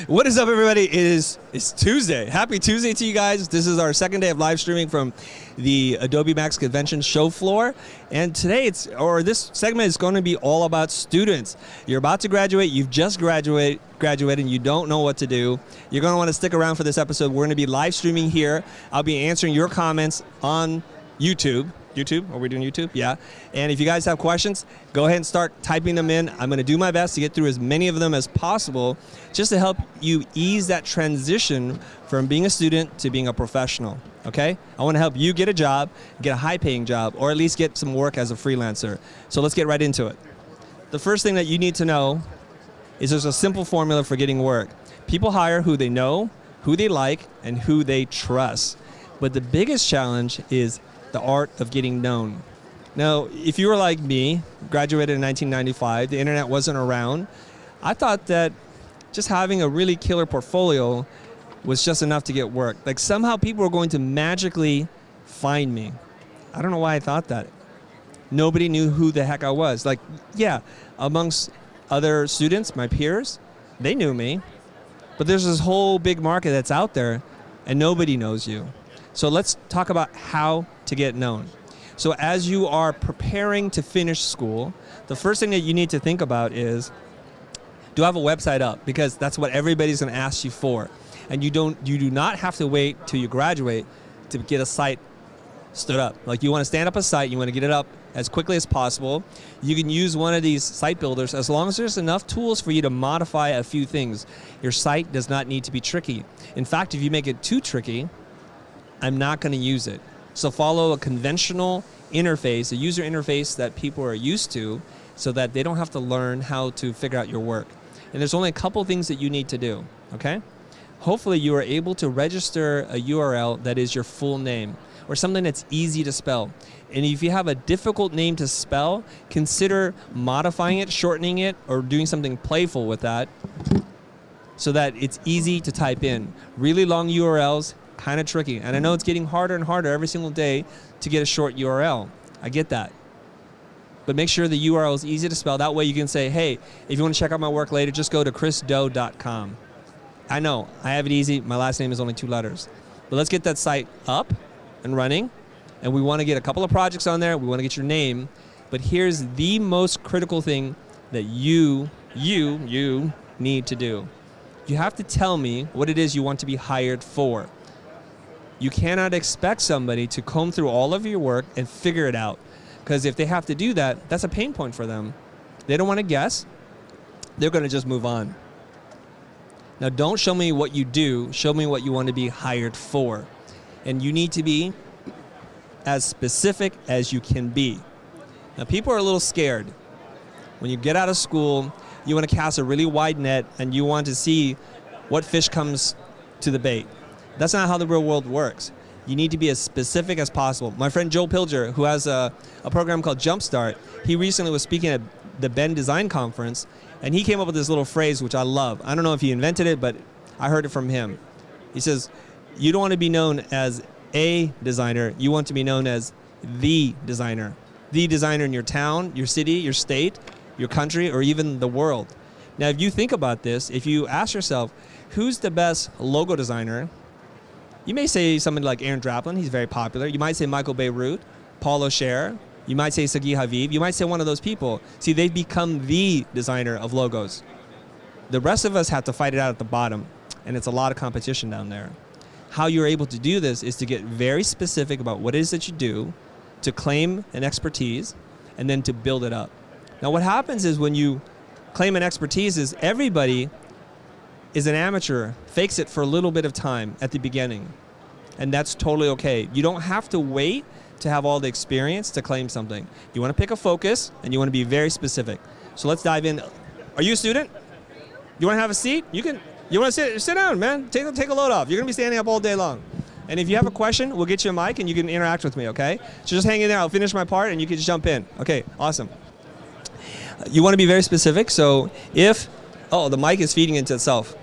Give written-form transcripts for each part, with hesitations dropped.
What is up, everybody? It's Tuesday. Happy Tuesday to you guys. This is our second day of live streaming from the Adobe Max Convention show floor. And today, this segment is going to be all about students. You're about to graduate. You've just graduated, and you don't know what to do. You're going to want to stick around for this episode. We're going to be live streaming here. I'll be answering your comments on YouTube. YouTube? Are we doing YouTube? Yeah. And if you guys have questions, go ahead and start typing them in. I'm going to do my best to get through as many of them as possible just to help you ease that transition from being a student to being a professional, okay? I want to help you get a job, get a high-paying job, or at least get some work as a freelancer. So let's get right into it. The first thing that you need to know is there's a simple formula for getting work. People hire who they know, who they like, and who they trust. But the biggest challenge is the art of getting known. Now, if you were like me, graduated in 1995, the internet wasn't around, I thought that just having a really killer portfolio was just enough to get work. Like somehow people were going to magically find me. I don't know why I thought that. Nobody knew who the heck I was. Like, yeah, amongst other students, my peers, they knew me. But there's this whole big market that's out there and nobody knows you. So let's talk about how to get known. So as you are preparing to finish school, the first thing that you need to think about is, do I have a website up? Because that's what everybody's going to ask you for. And you do not have to wait till you graduate to get a site stood up. Like you want to stand up a site, you want to get it up as quickly as possible. You can use one of these site builders as long as there's enough tools for you to modify a few things. Your site does not need to be tricky. In fact, if you make it too tricky, I'm not going to use it. So follow a conventional interface, a user interface that people are used to so that they don't have to learn how to figure out your work. And there's only a couple things that you need to do, okay? Hopefully you are able to register a URL that is your full name or something that's easy to spell. And if you have a difficult name to spell, consider modifying it, shortening it, or doing something playful with that so that it's easy to type in. Really long URLs, kind of tricky. And I know it's getting harder and harder every single day to get a short URL. I get that. But make sure the URL is easy to spell. That way you can say, hey, if you want to check out my work later, just go to chrisdo.com. I know, I have it easy. My last name is only 2 letters. But let's get that site up and running. And we want to get a couple of projects on there. We want to get your name. But here's the most critical thing that you need to do. You have to tell me what it is you want to be hired for. You cannot expect somebody to comb through all of your work and figure it out. Because if they have to do that, that's a pain point for them. They don't want to guess. They're going to just move on. Now, don't show me what you do. Show me what you want to be hired for. And you need to be as specific as you can be. Now, people are a little scared. When you get out of school, you want to cast a really wide net and you want to see what fish comes to the bait. That's not how the real world works. You need to be as specific as possible. My friend Joel Pilger, who has a program called Jumpstart, he recently was speaking at the Bend Design Conference, and he came up with this little phrase, which I love. I don't know if he invented it, but I heard it from him. He says, you don't want to be known as a designer. You want to be known as the designer. The designer in your town, your city, your state, your country, or even the world. Now, if you think about this, if you ask yourself, who's the best logo designer? You may say somebody like Aaron Draplin, he's very popular. You might say Michael Beirut, Paul O'Share. You might say Sagi Haviv. You might say one of those people. See, they've become the designer of logos. The rest of us have to fight it out at the bottom, and it's a lot of competition down there. How you're able to do this is to get very specific about what it is that you do, to claim an expertise, and then to build it up. Now, what happens is when you claim an expertise is everybody is an amateur, fakes it for a little bit of time at the beginning. And that's totally okay. You don't have to wait to have all the experience to claim something. You want to pick a focus, and you want to be very specific. So let's dive in. Are you a student? You want to have a seat? You want to sit down, man. Take a load off. You're going to be standing up all day long. And if you have a question, we'll get you a mic, and you can interact with me, okay? So just hang in there. I'll finish my part, and you can just jump in. Okay, awesome. You want to be very specific. So if, the mic is feeding into itself.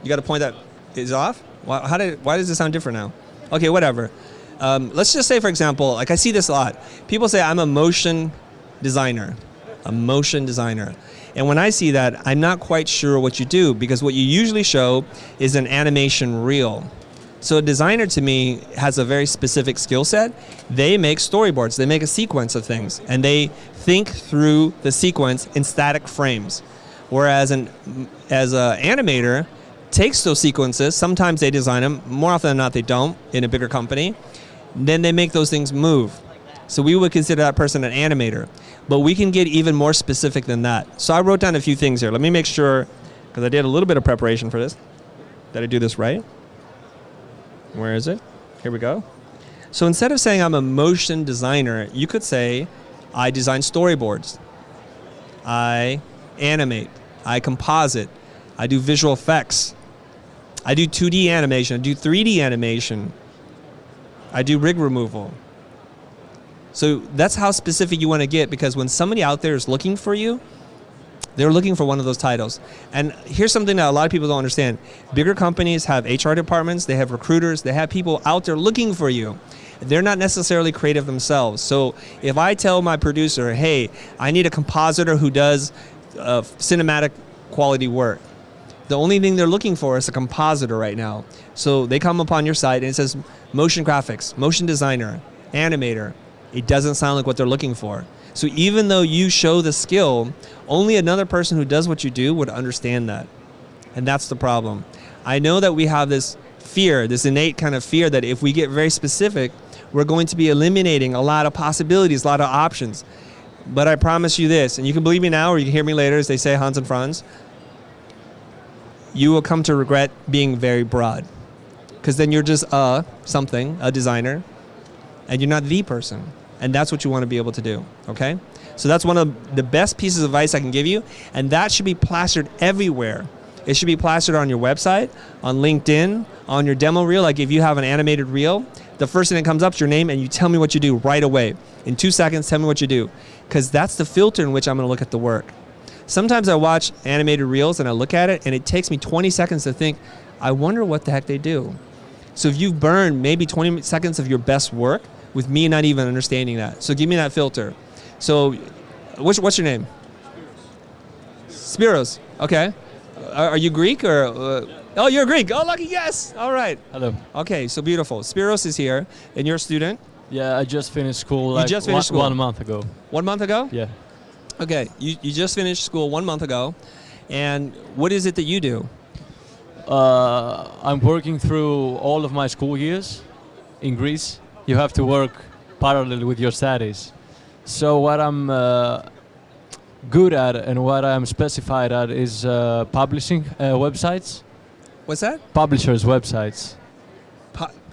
You got to point that is off? Why does it sound different now? Okay, whatever. Let's just say, for example, like I see this a lot. People say, I'm a motion designer. A motion designer. And when I see that, I'm not quite sure what you do, because what you usually show is an animation reel. So a designer, to me, has a very specific skill set. They make storyboards. They make a sequence of things, and they think through the sequence in static frames. Whereas an animator takes those sequences, sometimes they design them, more often than not they don't in a bigger company, then they make those things move. So we would consider that person an animator. But we can get even more specific than that. So I wrote down a few things here. Let me make sure, because I did a little bit of preparation for this. Did I do this right? Where is it? Here we go. So instead of saying I'm a motion designer, you could say I design storyboards. I animate. I composite. I do visual effects. I do 2D animation. I do 3D animation. I do rig removal. So that's how specific you want to get, because when somebody out there is looking for you, they're looking for one of those titles. And here's something that a lot of people don't understand. Bigger companies have HR departments, they have recruiters, they have people out there looking for you. They're not necessarily creative themselves. So if I tell my producer, hey, I need a compositor who does cinematic quality work, the only thing they're looking for is a compositor right now. So they come upon your site and it says motion graphics, motion designer, animator. It doesn't sound like what they're looking for. So even though you show the skill, only another person who does what you do would understand that. And that's the problem. I know that we have this fear, this innate kind of fear that if we get very specific, we're going to be eliminating a lot of possibilities, a lot of options. But I promise you this, and you can believe me now or you can hear me later, as they say, Hans and Franz, you will come to regret being very broad. Because then you're just something, a designer, and you're not the person. And that's what you want to be able to do, okay? So that's one of the best pieces of advice I can give you, and that should be plastered everywhere. It should be plastered on your website, on LinkedIn, on your demo reel. Like if you have an animated reel, the first thing that comes up is your name, and you tell me what you do right away. In 2 seconds, tell me what you do. Because that's the filter in which I'm going to look at the work. Sometimes I watch animated reels and I look at it, and it takes me 20 seconds to think, I wonder what the heck they do. So if you've burned maybe 20 seconds of your best work, with me not even understanding that. So give me that filter. So what's your name? Spiros. Okay. Are you Greek or? Oh, you're Greek. Oh, lucky, yes. All right. Hello. Okay, so beautiful. Spiros is here, and you're a student? Yeah, I just finished school like you just finished school? 1 month ago. 1 month ago? Yeah. Okay, you just finished school 1 month ago, and what is it that you do? I'm working through all of my school years in Greece. You have to work parallel with your studies. So what I'm good at and what I'm specified at is publishing websites. What's that? Publishers' websites.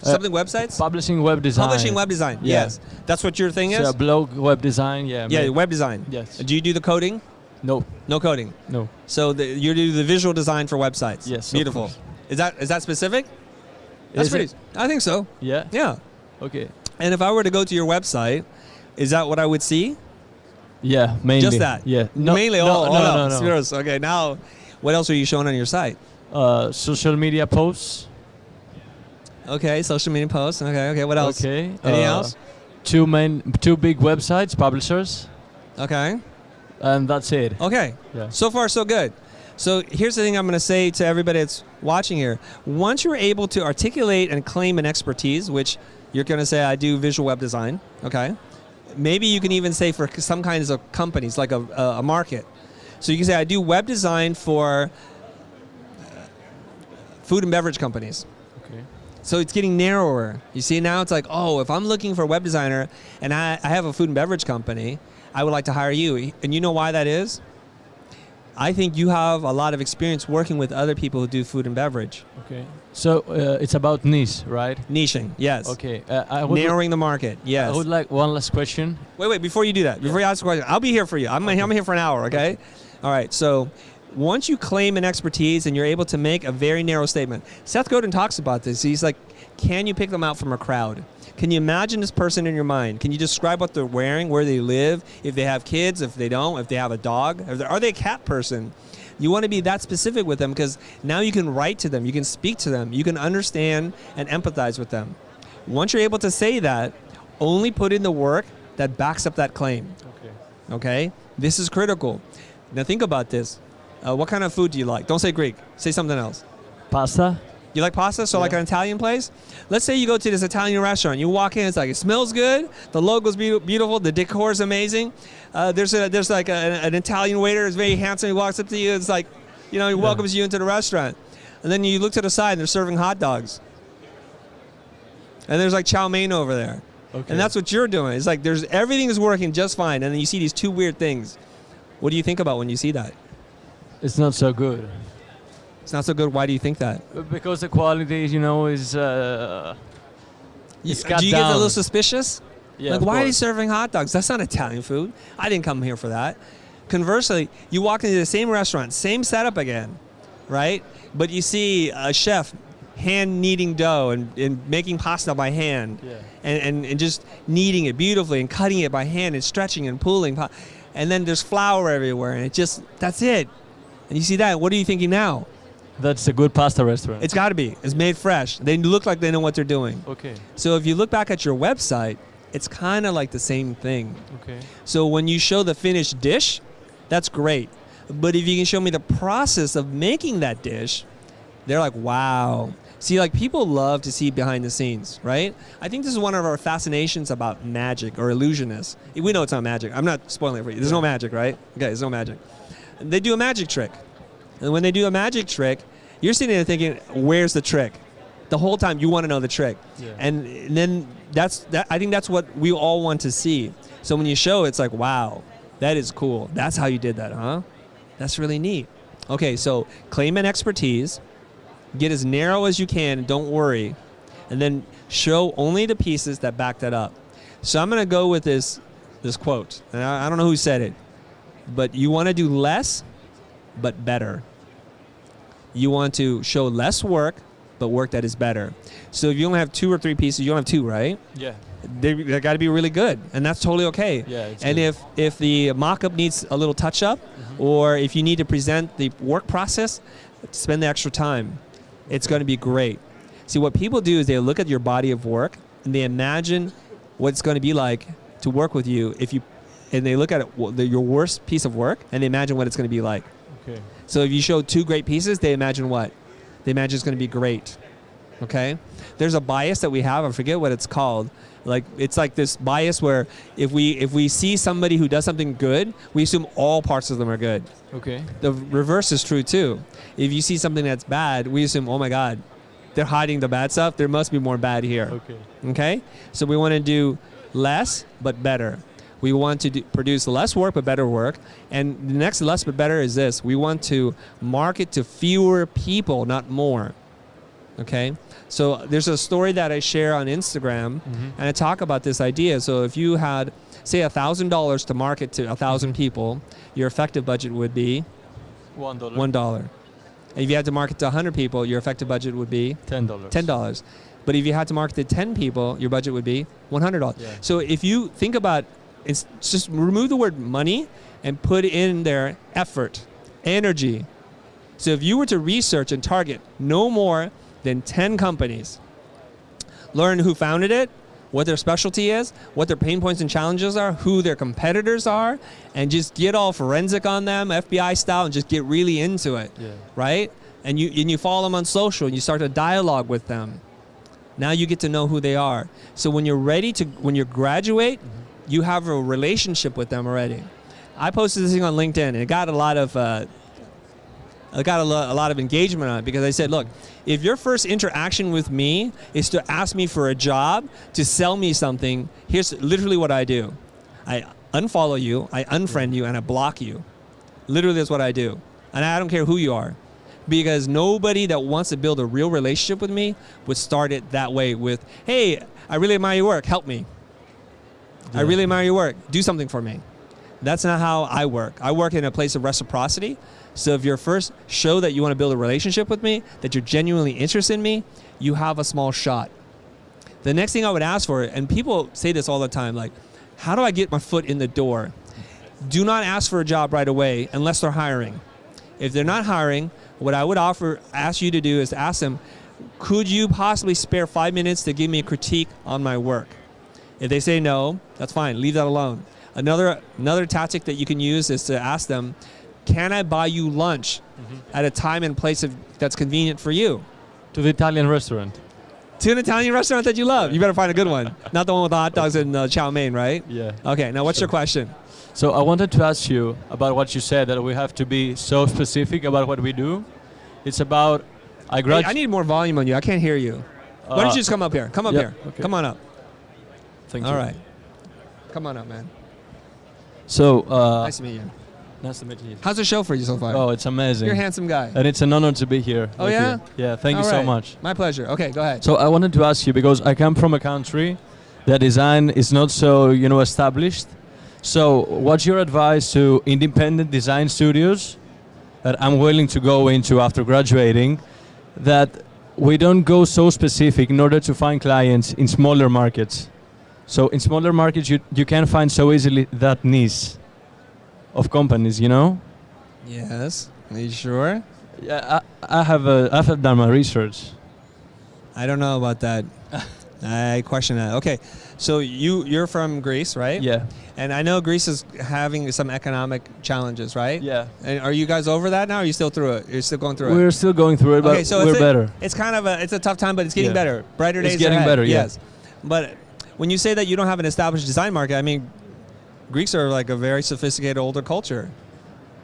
Something websites? Publishing web design. Publishing web design, yeah. Yes. That's what your thing is? So blog web design, yeah. Yeah, web design. Yes. Do you do the coding? No. No coding? No. So you do the visual design for websites? Yes. Beautiful. Is that specific? That's pretty. I think so. Yeah? Yeah. Okay. And if I were to go to your website, is that what I would see? Yeah, mainly. Just that? Yeah. Mainly no, all no. Spiros. Okay, now what else are you showing on your site? Social media posts. Okay, social media posts. Okay, what else? Okay. Anything else? Two big websites, publishers. Okay. And that's it. Okay. Yeah. So far, so good. So here's the thing I'm going to say to everybody that's watching here. Once you're able to articulate and claim an expertise, which you're going to say, I do visual web design, okay? Maybe you can even say for some kinds of companies, like a market. So you can say, I do web design for food and beverage companies. Okay. So it's getting narrower. You see, now it's like, oh, if I'm looking for a web designer and I have a food and beverage company, I would like to hire you. And you know why that is? I think you have a lot of experience working with other people who do food and beverage. Okay. So it's about niche, right? Niching, yes. Okay. Narrowing the market, yes. I would like one last question. Wait, before you do that, before you ask a question, I'll be here for you. I'm here for an hour, okay? All right, so once you claim an expertise and you're able to make a very narrow statement, Seth Godin talks about this. He's like, can you pick them out from a crowd? Can you imagine this person in your mind? Can you describe what they're wearing, where they live, if they have kids, if they don't, if they have a dog? Are they a cat person? You want to be that specific with them because now you can write to them, you can speak to them, you can understand and empathize with them. Once you're able to say that, only put in the work that backs up that claim. Okay? This is critical. Now think about this. What kind of food do you like? Don't say Greek. Say something else. Pasta. You like pasta? So like an Italian place? Let's say you go to this Italian restaurant. You walk in, it's like, it smells good. The logo's beautiful. The decor is amazing. There's like an Italian waiter who's very handsome. He walks up to you. It's like, he welcomes you into the restaurant. And then you look to the side and they're serving hot dogs. And there's like chow mein over there. Okay. And that's what you're doing. It's like everything is working just fine. And then you see these two weird things. What do you think about when you see that? It's not so good. It's not so good. Why do you think that? Because the quality, is do you get a little suspicious? Yeah. Like, why are you serving hot dogs? That's not Italian food. I didn't come here for that. Conversely, you walk into the same restaurant, same setup again, right? But you see a chef hand kneading dough and making pasta by hand, and just kneading it beautifully and cutting it by hand and stretching and pulling. And then there's flour everywhere, and that's it. And you see that. What are you thinking now? That's a good pasta restaurant. It's got to be. It's made fresh. They look like they know what they're doing. Okay. So if you look back at your website, it's kind of like the same thing. Okay. So when you show the finished dish, that's great. But if you can show me the process of making that dish, they're like, wow. See, like, people love to see behind the scenes, right? I think this is one of our fascinations about magic or illusionists. We know it's not magic. I'm not spoiling it for you. There's no magic, right? Okay, there's no magic. They do a magic trick. And when they do a magic trick, you're sitting there thinking, where's the trick? The whole time you want to know the trick. Yeah. And then I think that's what we all want to see. So when you show, it's like, wow, that is cool. That's how you did that, huh? That's really neat. Okay, so claim an expertise, get as narrow as you can, don't worry, and then show only the pieces that back that up. So I'm going to go with this quote. And I don't know who said it, but you want to do less, but better. You want to show less work, but work that is better. So if you only have 2 or 3 pieces, you don't have 2, right? Yeah. They got to be really good, and that's totally okay. Yeah, and good. if the mock-up needs a little touch-up, or if you need to present the work process, spend the extra time. It's going to be great. See, what people do is they look at your body of work, and they imagine what it's going to be like to work with you and they look at your worst piece of work, and they imagine what it's going to be like. Okay. So if you show 2 great pieces, they imagine what? They imagine it's going to be great. Okay? There's a bias that we have. I forget what it's called. Like, it's like this bias where if we see somebody who does something good, we assume all parts of them are good. Okay. The reverse is true too. If you see something that's bad, we assume, oh my God, they're hiding the bad stuff. There must be more bad here. Okay. Okay? So we want to do less but better. We want to produce less work but better work. And the next less but better is this. We want to market to fewer people, not more. Okay? So there's a story that I share on Instagram, and I talk about this idea. So if you had, say, $1,000 to market to 1,000 people, your effective budget would be $1. $1. And if you had to market to 100 people, your effective budget would be $10. $10. But if you had to market to 10 people, your budget would be $100. Yeah. So if you think about, it's just remove the word money and put in there effort, energy. So if you were to research and target no more than 10 companies, learn who founded it, what their specialty is, what their pain points and challenges are, who their competitors are, and just get all forensic on them, FBI style, and just get really into it, right? And you follow them on social, and you start a dialogue with them. Now you get to know who they are. So when you're ready to, when you graduate, you have a relationship with them already. I posted this thing on LinkedIn, and it got a lot of engagement on it because I said, look, if your first interaction with me is to ask me for a job, to sell me something, here's literally what I do. I unfollow you, I unfriend you, and I block you. Literally that's what I do. And I don't care who you are. Because nobody that wants to build a real relationship with me would start it that way with, hey, I really admire your work, help me. I really admire your work, do something for me. That's not how I work. I work in a place of reciprocity. So if you're first show that you want to build a relationship with me, that you're genuinely interested in me, you have a small shot. The next thing I would ask for, and people say this all the time, like, how do I get my foot in the door? Do not ask for a job right away unless they're hiring. If they're not hiring, what I would ask you to do is to ask them, could you possibly spare 5 minutes to give me a critique on my work? If they say no, that's fine, leave that alone. Another tactic that you can use is to ask them, can I buy you lunch at a time and place that's convenient for you? To the Italian restaurant. To an Italian restaurant that you love. You better find a good one. Not the one with the hot dogs and chow mein, right? Yeah. Okay, now what's your question? So I wanted to ask you about what you said, that we have to be so specific about what we do. It's about, Hey, I need more volume on you. I can't hear you. Why don't you just come up here? Come up here. Okay. Come on up. Thank you. All right. Come on up, man. So, Nice to meet you. nice to meet you. How's the show for you so far? Oh, it's amazing. You're a handsome guy. And it's an honor to be here. Oh, with yeah? you. Yeah, thank you All so right. much. My pleasure. Okay, go ahead. So I wanted to ask you, because I come from a country that design is not so, established. So what's your advice to independent design studios that I'm willing to go into after graduating, that we don't go so specific in order to find clients in smaller markets? So in smaller markets, you can't find so easily that niche of companies, Yes. Are you sure? Yeah, I have done my research. I don't know about that. I question that. Okay, so you're from Greece, right? Yeah. And I know Greece is having some economic challenges, right? Yeah. And are you guys over that now? Or are you still through it? You're still going through it? We're still going through it, but Okay, so we're better. It's kind of it's a tough time, but it's getting Yeah. better. Brighter It's days getting ahead. better, yeah. Yes. But when you say that you don't have an established design market, I mean, Greeks are like a very sophisticated older culture.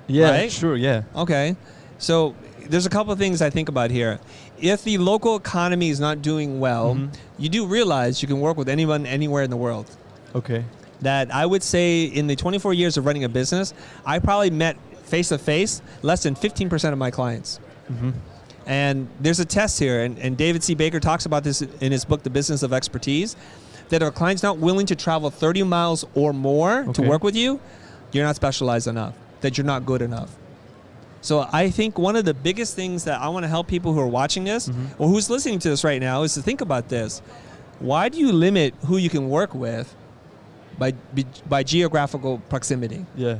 Yeah, Right? sure, yeah. Okay. So there's a couple of things I think about here. If the local economy is not doing well, you do realize you can work with anyone anywhere in the world. Okay. That I would say in the 24 years of running a business, I probably met face-to-face less than 15% of my clients. And there's a test here, and David C. Baker talks about this in his book, The Business of Expertise, that our client's not willing to travel 30 miles or more to work with you, you're not specialized enough, that you're not good enough. So I think one of the biggest things that I want to help people who are watching this, or who's listening to this right now, is to think about this. Why do you limit who you can work with by geographical proximity? Yeah.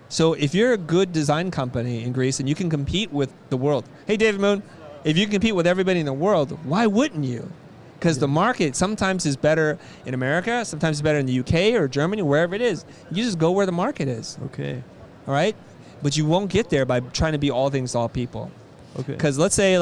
So if you're a good design company in Greece and you can compete with the world, hey David Moon, if you can compete with everybody in the world, why wouldn't you? Because the market sometimes is better in America, sometimes it's better in the UK or Germany, wherever it is. You just go where the market is. Okay. All right? But you won't get there by trying to be all things to all people. Okay. Because let's say,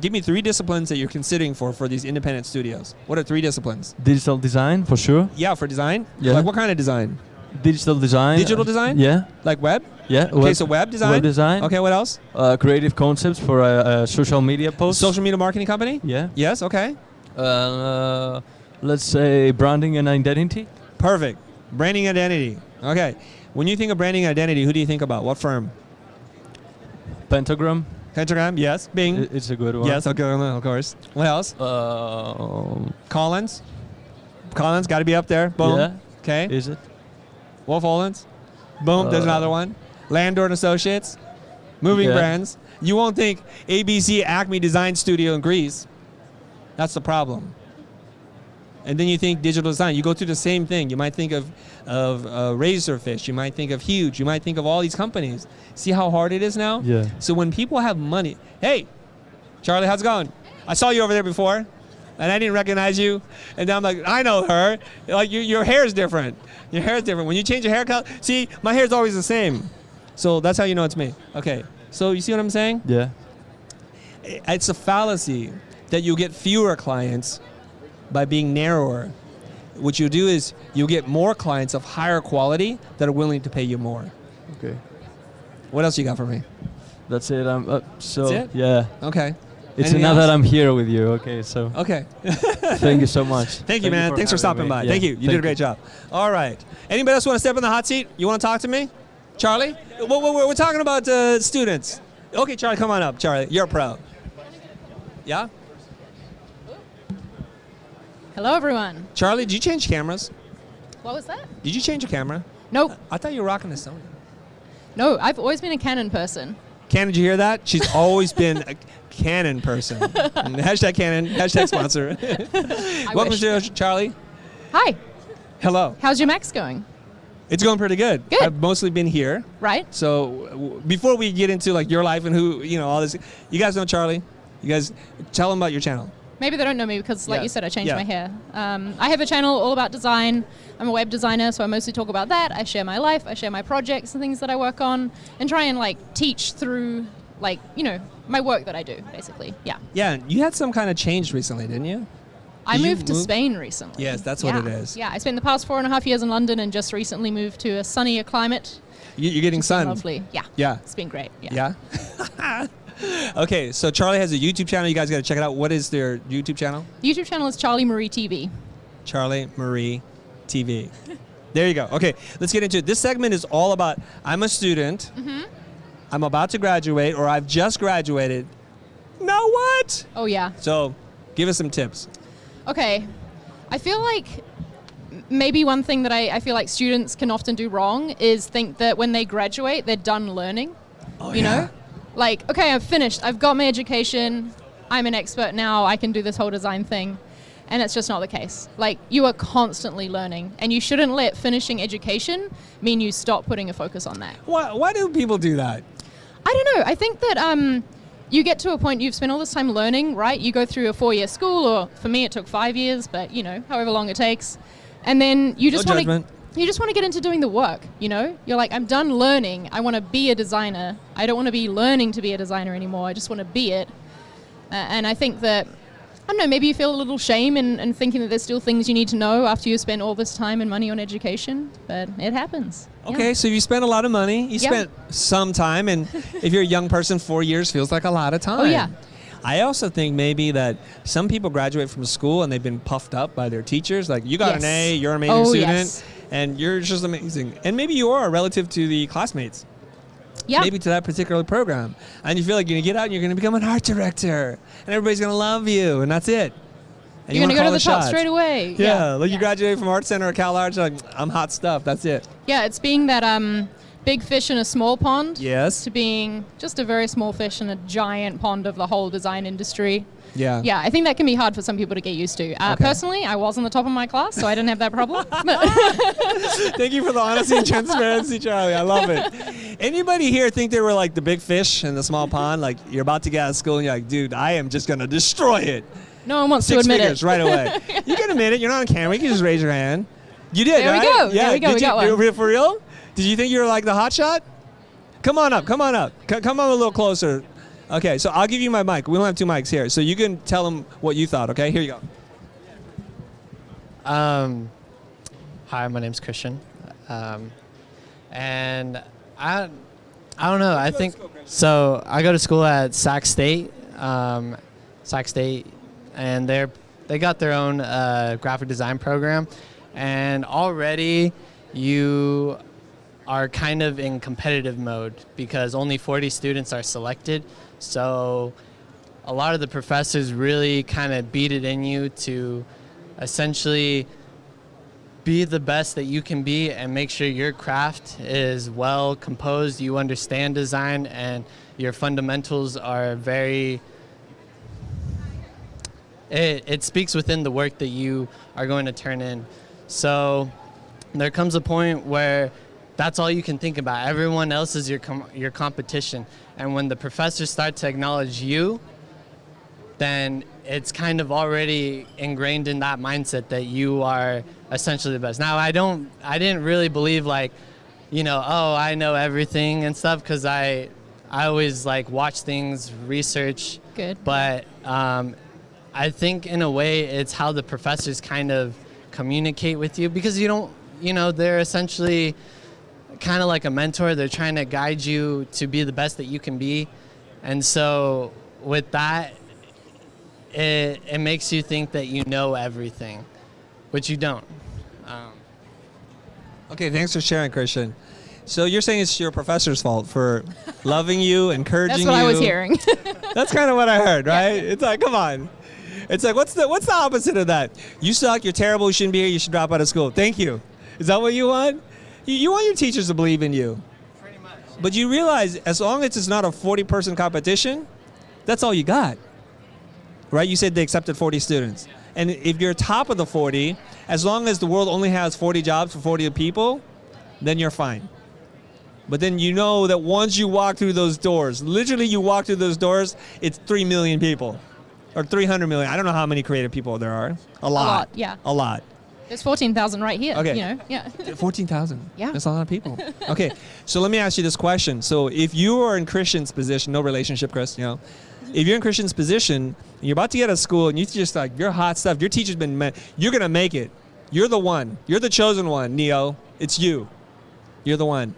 give me 3 disciplines that you're considering for these independent studios. What are 3 disciplines? Digital design, for sure. Yeah, for design? Yeah. Like what kind of design? Digital design. Digital design? Yeah. Like web? Yeah. Okay, so web design? Web design. Okay, what else? Creative concepts for a social media post. Social media marketing company? Yeah. Yes, okay. Let's say branding and identity. Perfect. Branding identity. Okay. When you think of branding identity, who do you think about? What firm? Pentagram. Pentagram? Yes. Bing? It's a good one. Yes, okay, of course. What else? Collins? Collins, got to be up there. Boom. Yeah. Okay. Is it? Wolf Olins? Boom, there's another one. Landor and Associates? Moving Brands? You won't think ABC Acme Design Studio in Greece. That's the problem. And then you think digital design. You go through the same thing. You might think of Razorfish. You might think of Huge. You might think of all these companies. See how hard it is now? Yeah. So when people have money, hey, Charlie, how's it going? I saw you over there before, and I didn't recognize you. And now I'm like, I know her. Like your hair is different. Your hair is different. When you change your haircut, see, my hair's always the same. So that's how you know it's me. Okay. So you see what I'm saying? Yeah. It's a fallacy that you get fewer clients by being narrower. What you do is you get more clients of higher quality that are willing to pay you more. Okay. What else you got for me? That's it. So That's it? yeah. Okay. It's Anything enough else? that I'm here with you. Okay. So. Okay. Thank you so much. Thank you, man. Thanks for stopping by. Thank you. You did a great job. All right. Anybody else want to step in the hot seat? You want to talk to me? Charlie? We're talking about students. Okay, Charlie, come on up. Charlie, you're a pro. Yeah? Hello, everyone. Charlie, did you change cameras? What was that? Did you change your camera? Nope. I thought you were rocking a Sony. No, I've always been a Canon person. Canon, did you hear that? She's always been a Canon person. Hashtag Canon, hashtag sponsor. Welcome to Charlie. Hi. Hello. How's your Max going? It's going pretty good. Good. I've mostly been here. Right. So before we get into like your life and who, all this, you guys know Charlie? You guys tell them about your channel. Maybe they don't know me because, like Yeah. you said, I changed Yeah. my hair. I have a channel all about design. I'm a web designer, so I mostly talk about that. I share my life, I share my projects and things that I work on, and try and like teach through, like, you know, my work that I do, basically. Yeah. Yeah, you had some kind of change recently, didn't you? I Did you moved to move? Spain recently. Yes, that's what Yeah. it is. Yeah, I spent the past 4.5 years in London and just recently moved to a sunnier climate. You're getting It's been sun. lovely. Yeah. Yeah. It's been great. Yeah. Yeah? Okay, so Charli has a YouTube channel. You guys got to check it out. What is their YouTube channel? YouTube channel is Charli Marie TV. Charli Marie TV. There you go. Okay, let's get into it. This segment is all about I'm a student. I'm about to graduate, or I've just graduated. Now what? Oh, yeah. So give us some tips. Okay. I feel like maybe one thing that I feel like students can often do wrong is think that when they graduate, they're done learning. Oh, You know? Like, okay, I've finished. I've got my education. I'm an expert now. I can do this whole design thing. And it's just not the case. Like, you are constantly learning, and you shouldn't let finishing education mean you stop putting a focus on that. Why do people do that? I don't know. I think that you get to a point, you've spent all this time learning, right? You go through a 4-year school, or for me it took 5 years, but you know, however long it takes. And then you just No want to judgment. you just want to get into doing the work, you know? You're like, I'm done learning. I want to be a designer. I don't want to be learning to be a designer anymore. I just want to be it. And I think that, I don't know, maybe you feel a little shame in thinking that there's still things you need to know after you spend all this time and money on education, but it happens. Okay, Yeah. so you spent a lot of money. You Yeah. spent some time, and if you're a young person, 4 years feels like a lot of time. Oh, yeah. I also think maybe that some people graduate from school and they've been puffed up by their teachers. Like, you got an Yes. A, you're an amazing Oh, student, yes. and you're just amazing. And maybe you are relative to the classmates. Yeah. Maybe to that particular program. And you feel like you're going to get out and you're going to become an art director. And everybody's going to love you, and that's it. And You're going to go wanna to the call top shots. straight away. Yeah, like you graduate from Art Center or Cal Arts, you're like, I'm hot stuff, that's it. Yeah, it's being that big fish in a small pond Yes. to being just a very small fish in a giant pond of the whole design industry. Yeah. Yeah, I think that can be hard for some people to get used to. Okay. Personally, I was on the top of my class, so I didn't have that problem. Thank you for the honesty and transparency, Charli. I love it. Anybody here think they were like the big fish in the small pond? Like, you're about to get out of school and you're like, dude, I am just going to destroy it. No one wants to 6 admit figures it. right away. You can admit it. You're not on camera. You can just raise your hand. You did, There we right? go. Yeah. There we go. Did We you, got one. For real? Did you think you were like the hot shot? Come on up. Come on up. Come on a little closer. Okay, so I'll give you my mic. We don't have 2 mics here, so you can tell them what you thought. Okay, here you go. Hi, my name's Christian, and I don't know. I think so. I go to school at Sac State, and they got their own graphic design program, and already you are kind of in competitive mode because only 40 students are selected. So a lot of the professors really kind of beat it in you to essentially be the best that you can be and make sure your craft is well composed, you understand design, and your fundamentals are very... It speaks within the work that you are going to turn in. So there comes a point where that's all you can think about. Everyone else is your competition. And when the professors start to acknowledge you, then it's kind of already ingrained in that mindset that you are essentially the best. Now, I didn't really believe like, you know, oh, I know everything and stuff, because I always like watch things, research. Good. But I think in a way it's how the professors kind of communicate with you, because they're essentially kind of like a mentor. They're trying to guide you to be the best that you can be. And so with that, it makes you think that you know everything, which you don't. Okay, thanks for sharing, Christian. So you're saying it's your professor's fault for loving you, encouraging you. That's what I was hearing. That's kind of what I heard, right? It's like, come on. It's like, what's the opposite of that? You suck, you're terrible, you shouldn't be here, you should drop out of school. Thank you. Is that what you want? You want your teachers to believe in you. Pretty much. But you realize as long as it's not a 40-person competition, that's all you got. Right? You said they accepted 40 students. And if you're top of the 40, as long as the world only has 40 jobs for 40 people, then you're fine. But then you know that once you walk through those doors, literally you walk through those doors, it's 3 million people. or 300 million. I don't know how many creative people there are. A lot. Yeah. A lot. There's 14,000 right here. Okay. You know, yeah. 14,000. Yeah. That's a lot of people. Okay. So let me ask you this question. So if you are in Christian's position, no relationship, Chris, you know, if you're in Christian's position, and you're about to get out of school, and you just like, you're hot stuff, your teacher's been met, you're going to make it. You're the one. You're the chosen one, Neo. It's you. You're the one.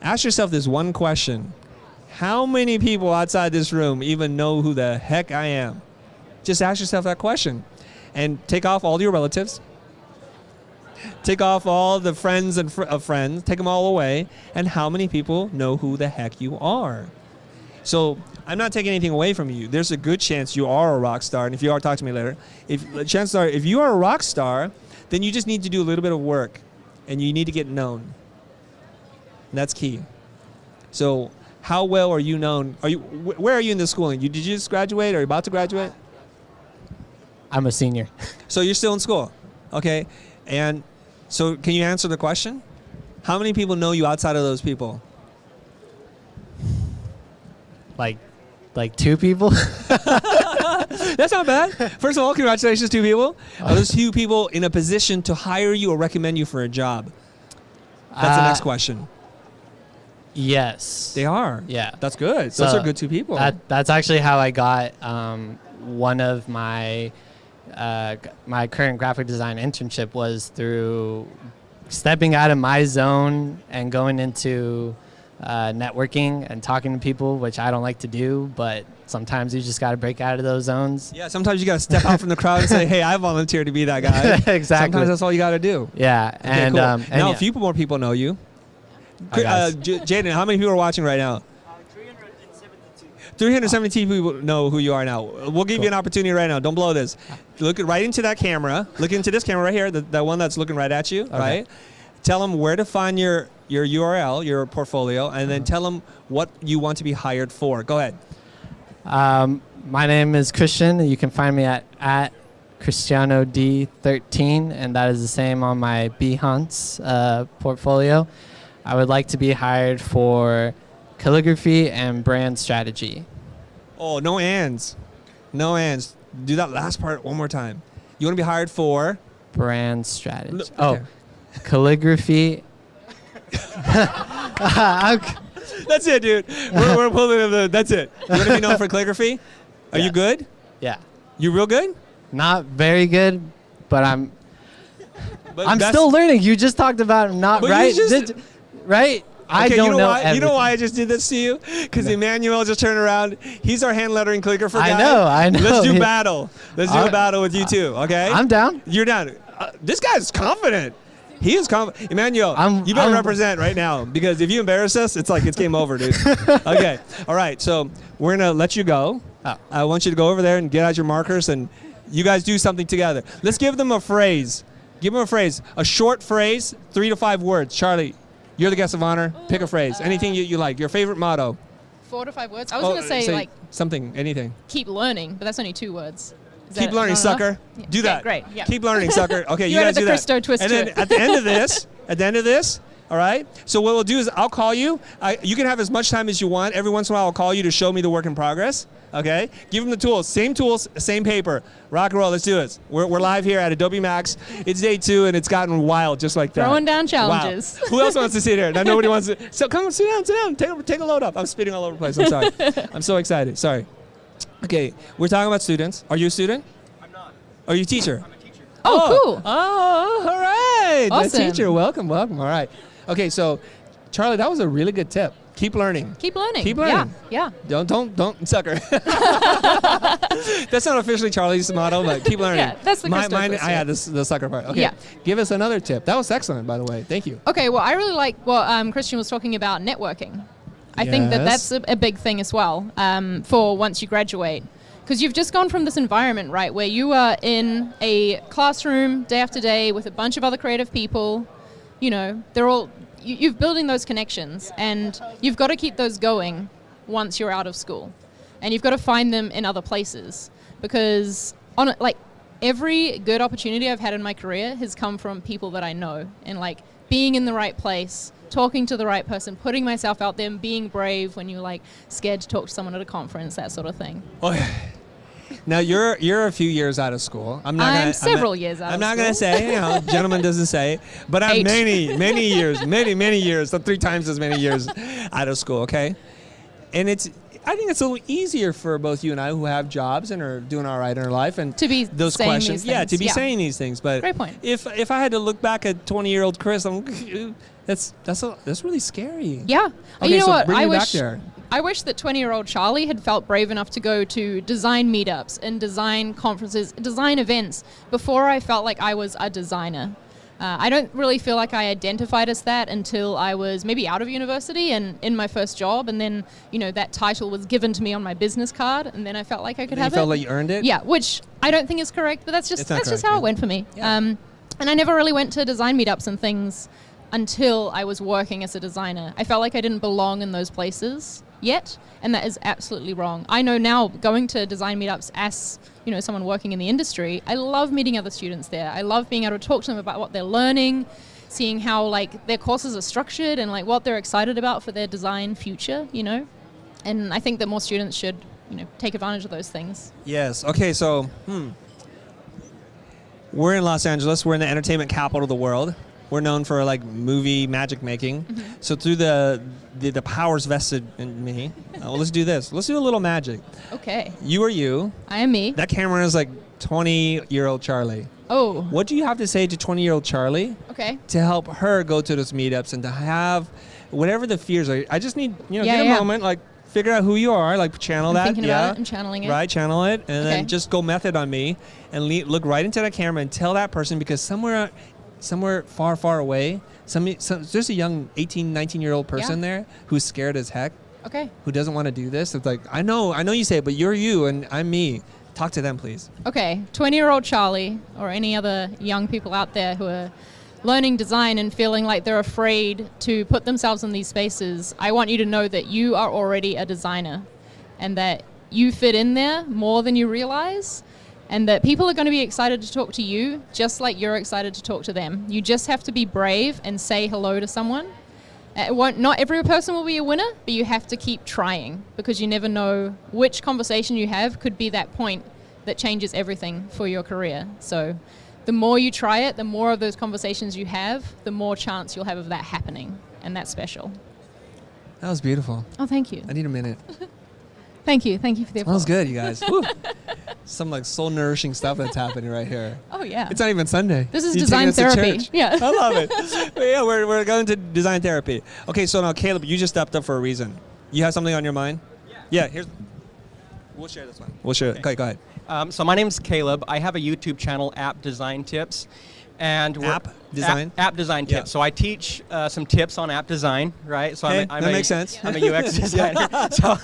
Ask yourself this one question. How many people outside this room even know who the heck I am? Just ask yourself that question. And take off all your relatives. Take off all the friends and friends. Take them all away. And how many people know who the heck you are? So I'm not taking anything away from you. There's a good chance you are a rock star. And if you are, talk to me later. Chances are, if you are a rock star, then you just need to do a little bit of work. And you need to get known. And that's key. So how well are you known? Where are you in the schooling? Did you just graduate? Are you about to graduate? I'm a senior. So you're still in school. Okay. And so can you answer the question? How many people know you outside of those people? Like 2 people? That's not bad. First of all, congratulations, 2 people. Are those 2 people in a position to hire you or recommend you for a job? That's the next question. Yes. They are. Yeah. That's good. So those are good 2 people. That's actually how I got one of my my current graphic design internship was through stepping out of my zone and going into networking and talking to people, which I don't like to do, but sometimes you just got to break out of those zones. Yeah, sometimes you got to step out from the crowd and say, hey, I volunteer to be that guy. Exactly. Sometimes that's all you got to do. Yeah. Okay, and cool. and now yeah. a few more people know you. Guys. Jaden, how many people are watching right now? 372 people know who you are now. We'll give you an opportunity right now. Don't blow this. Look right into that camera. Look into this camera right here, the one that's looking right at you, right? Tell them where to find your URL, your portfolio, and then tell them what you want to be hired for. Go ahead. My name is Christian. You can find me at CristianoD13, and that is the same on my Behance portfolio. I would like to be hired for calligraphy and brand strategy. Oh, no ands. No ands. Do that last part one more time. You want to be hired for? Brand strategy. Okay. Oh, calligraphy. That's it, dude. We're pulling that's it. You want to be known for calligraphy? Are you good? Yeah. You real good? Not very good, but I'm But still learning. You just talked about not But right. you just- Right? I Okay, don't you know why? everything. You know why I just did this to you? Because Emmanuel just turned around. He's our hand lettering calligrapher guy. I know. Let's do battle. Let's do a battle with you too, okay? I'm down. You're down. This guy's confident. He is confident. Emmanuel, you better represent right now, because if you embarrass us, it's like it's game over, dude. Okay. All right. So we're going to let you go. Oh. I want you to go over there and get out your markers, and you guys do something together. Let's give them a phrase. Give them a phrase. A short phrase, 3 to 5 words. Charlie, you're the guest of honor. Pick a phrase. Anything you like. Your favorite motto. 4 to 5 words. I was going to say like something, anything. keep learning, but that's only 2 words. Keep learning, sucker. Yeah. Do that. Great. Yeah. Keep learning, sucker. Okay, you You guys added do the that. Christo twist and to then it. at the end of this, all right? So what we'll do is I'll call you. You can have as much time as you want. Every once in a while I'll call you to show me the work in progress, okay? Give them the tools, same paper. Rock and roll, let's do it. We're live here at Adobe Max. It's day 2 and it's gotten wild just like that. Throwing down challenges. Wow. Who else wants to sit here? Now nobody wants to. So come on, sit down. Take a load up. I'm spitting all over the place. I'm sorry. I'm so excited. Sorry. Okay, we're talking about students. Are you a student? Are you a teacher? I'm a teacher. Oh, cool. Oh, all right. Awesome. The teacher. Welcome. All right. Okay, so Charlie, that was a really good tip. Keep learning. Keep learning. Keep learning. Yeah. Don't sucker. That's not officially Charlie's motto, but keep learning. Yeah, that's the Christo mine. twist, I had the sucker part. Okay. Yeah. Give us another tip. That was excellent, by the way. Thank you. Okay, well, I really like what Christian was talking about, networking. I think that's a big thing as well for once you graduate. Because you've just gone from this environment, right, where you are in a classroom day after day with a bunch of other creative people. You know, they're all, you're building those connections, and you've got to keep those going once you're out of school. And you've got to find them in other places. Because, every good opportunity I've had in my career has come from people that I know. And, being in the right place, talking to the right person, putting myself out there, and being brave when you're, scared to talk to someone at a conference, that sort of thing. Oh, Now you're a few years out of school. I'm several years out. I'm of not school. going to say, you know, gentleman doesn't say, but I'm 8. many years, so 3 times as many years out of school. Okay, and I think it's a little easier for both you and I who have jobs and are doing all right in our life and to be those saying questions. these things. To be saying these things. But Great point. if I had to look back at 20-year-old Chris, that's really scary. Yeah. Okay, You know so what? bring me back there. I wish that 20-year-old Charlie had felt brave enough to go to design meetups and design conferences, design events before I felt like I was a designer. I don't really feel like I identified as that until I was maybe out of university and in my first job, and then, you know, that title was given to me on my business card, and then I felt like I could have it. You felt like you earned it? Yeah, which I don't think is correct, but that's just how it went for me. Yeah. And I never really went to design meetups and things until I was working as a designer. I felt like I didn't belong in those places yet, and that is absolutely wrong. I know now, going to design meetups as, you know, someone working in the industry, I love meeting other students there. I love being able to talk to them about what they're learning, seeing how like their courses are structured and like what they're excited about for their design future, you know. And I think that more students should, you know, take advantage of those things. Yes. Okay, so we're in Los Angeles. We're in the entertainment capital of the world. We're known for like movie magic making. Mm-hmm. So through the powers vested in me, let's do this. Let's do a little magic. Okay. You are you. I am me. That camera is like 20-year-old Charlie. Oh. What do you have to say to 20-year-old Charlie Okay. to help her go to those meetups and to have whatever the fears are? I just need, you know, Yeah, get a yeah. moment, like figure out who you are, like channel I'm that. thinking yeah. about it and channeling it. Right, channel it, and Okay. then just go method on me and look right into that camera and tell that person, because somewhere far, far away, there's a young 18, 19-year-old person there who's scared as heck, Okay. who doesn't want to do this. It's like, I know you say it, but you're you and I'm me. Talk to them, please. Okay, 20-year-old Charlie, or any other young people out there who are learning design and feeling like they're afraid to put themselves in these spaces, I want you to know that you are already a designer and that you fit in there more than you realize, and that people are going to be excited to talk to you just like you're excited to talk to them. You just have to be brave and say hello to someone. Not every person will be a winner, but you have to keep trying, because you never know which conversation you have could be that point that changes everything for your career. So the more you try it, the more of those conversations you have, the more chance you'll have of that happening, and that's special. That was beautiful. Oh, thank you. I need a minute. Thank you. Thank you for the applause. Smells good, you guys. Woo. Some like soul nourishing stuff that's happening right here. Oh, yeah. It's not even Sunday. This is You're design taking us to therapy. church. Yeah. I love it. But yeah, we're going to design therapy. Okay, so now Caleb, you just stepped up for a reason. You have something on your mind? Yeah. We'll share this one. We'll share it. Okay, go ahead. So my name's Caleb. I have a YouTube channel, App Design Tips. And App design? App design tips. Yeah. So I teach some tips on app design, right? So Hey, that makes sense. I'm a UX designer. So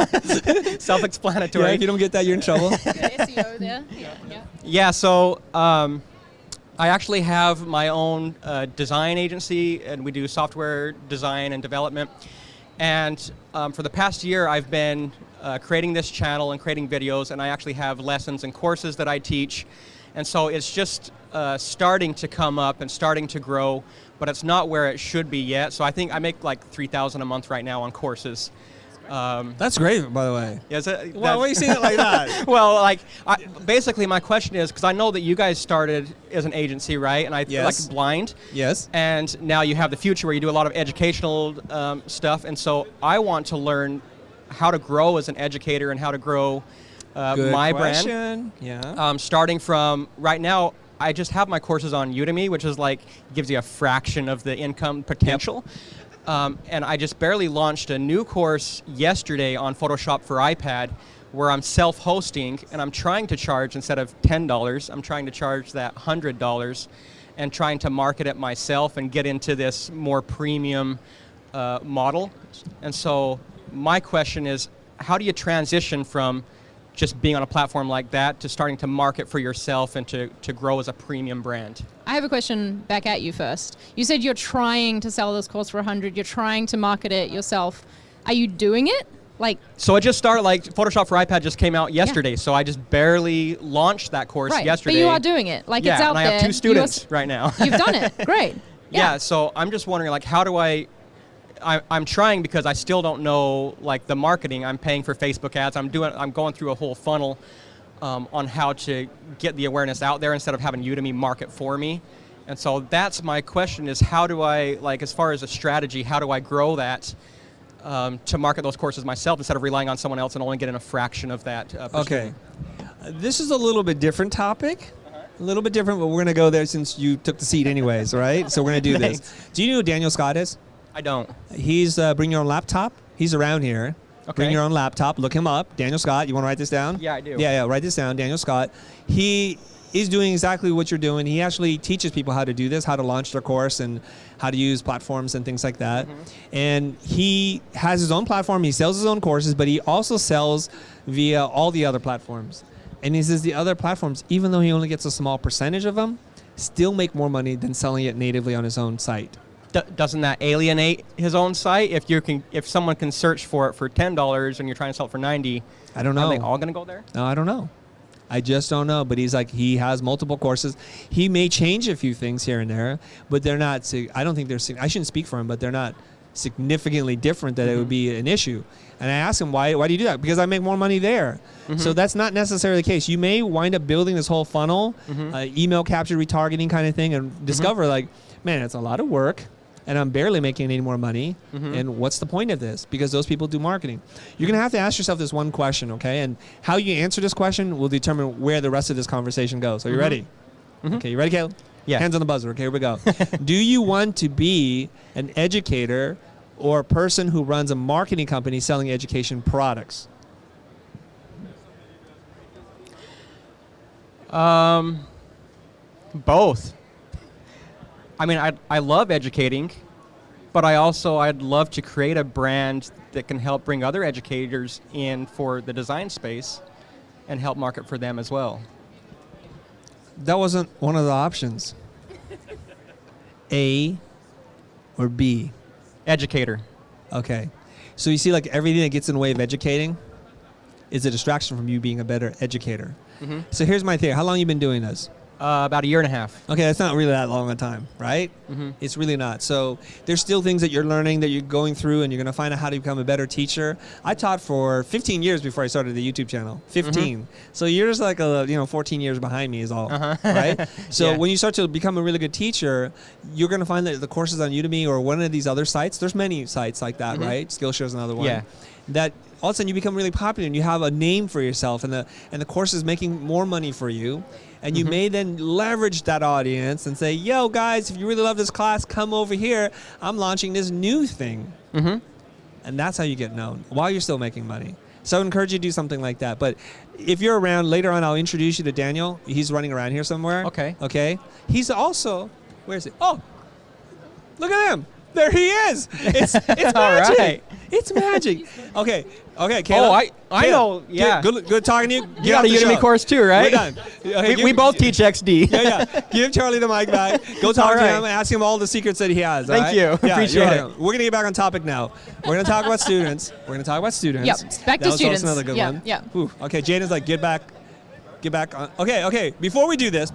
self-explanatory. Yeah, if you don't get that, you're in trouble. SEO there. Yeah. Yeah, so I actually have my own design agency, and we do software design and development. And for the past year, I've been creating this channel and creating videos, and I actually have lessons and courses that I teach. And so it's just starting to come up and starting to grow, but it's not where it should be yet. So I think I make like $3,000 a month right now on courses. That's great, by the way. Yes, Why are you saying it like that? Well, like, basically my question is, because I know that you guys started as an agency, right? And I feel like blind. Yes. And now you have the Future, where you do a lot of educational stuff. And so I want to learn how to grow as an educator and how to grow my brand. Yeah. Starting from right now, I just have my courses on Udemy, which is like gives you a fraction of the income potential. And I just barely launched a new course yesterday on Photoshop for iPad, where I'm self-hosting, and I'm trying to charge, instead of $10, I'm trying to charge that $100, and trying to market it myself and get into this more premium model. And so my question is, how do you transition from just being on a platform like that to starting to market for yourself and to grow as a premium brand? I have a question back at you first. You said you're trying to sell this course for 100. You're trying to market it yourself. Are you doing it? So I just started, like, Photoshop for iPad just came out yesterday, so I just barely launched that course yesterday. But you are doing it. Like, yeah, it's out and I there. have 2 students right now. You've done it. Great. Yeah, so I'm just wondering, like, how do I'm trying, because I still don't know, like, the marketing. I'm paying for Facebook ads. I'm going through a whole funnel. on how to get the awareness out there instead of having Udemy market for me. And so that's my question is how do I, like as far as a strategy, how do I grow that to market those courses myself instead of relying on someone else and only getting a fraction of that? Okay. This is a little bit different topic. A little bit different, but we're going to go there since you took the seat anyways, right? So we're going to do this. Do you know who Daniel Scott is? I don't. He's Bring Your Own Laptop. He's around here. Okay. Bring Your Own Laptop. Look him up. Daniel Scott. You want to write this down? Yeah, I do. Yeah, write this down. Daniel Scott. He is doing exactly what you're doing. He actually teaches people how to do this, how to launch their course and how to use platforms and things like that. And he has his own platform. He sells his own courses, but he also sells via all the other platforms. And he says the other platforms, even though he only gets a small percentage of them, still make more money than selling it natively on his own site. Doesn't that alienate his own site? If someone can search for it for $10 and you're trying to sell it for $90, I don't know. Are they all going to go there? No, I don't know. I just don't know. But he's like, he has multiple courses. He may change a few things here and there, but they're not. I don't think they're. I shouldn't speak for him, but they're not significantly different that it would be an issue. And I asked him, why do you do that? Because I make more money there. So that's not necessarily the case. You may wind up building this whole funnel, email capture retargeting kind of thing, and discover like, man, it's a lot of work and I'm barely making any more money. And what's the point of this? Because those people do marketing. You're going to have to ask yourself this one question, okay? And how you answer this question will determine where the rest of this conversation goes. So you ready? Okay, you ready, Caleb? Yeah. Hands on the buzzer. Okay, here we go. Do you want to be an educator or a person who runs a marketing company selling education products? Both. I mean, I love educating, but I'd love to create a brand that can help bring other educators in for the design space and help market for them as well. That wasn't one of the options. A or B? Educator. Okay. So you see, like, everything that gets in the way of educating is a distraction from you being a better educator. So here's my theory. How long have you been doing this? About a year and a half. Okay, that's not really that long a time, right? It's really not. So there's still things that you're learning, that you're going through, and you're going to find out how to become a better teacher. I taught for 15 years before I started the YouTube channel. 15. So you're just like 14 years behind me is all, right? So when you start to become a really good teacher, you're going to find that the courses on Udemy or one of these other sites, there's many sites like that, right? Skillshare is another one. Yeah. That all of a sudden you become really popular and you have a name for yourself, and the course is making more money for you. And you may then leverage that audience and say, yo, guys, if you really love this class, come over here. I'm launching this new thing. And that's how you get known, while you're still making money. So I would encourage you to do something like that. But if you're around, later on, I'll introduce you to Daniel. He's running around here somewhere. Okay. Okay. He's also, where is he? Oh, look at him. There he is. It's magic. All right. It's magic. Okay, Caleb. Oh, I know. Yeah. Good talking to you. You got a Udemy course too, right? We're done. Okay, we both teach XD. Yeah. Give Charlie the mic back. Go talk to him. Ask him all the secrets that he has. Thank you. Appreciate it. We're going to get back on topic now. We're going to talk about students. Yep. Back to students. That was another good one. Yeah. Okay. Jaden's like, get back on. Okay. Before we do this,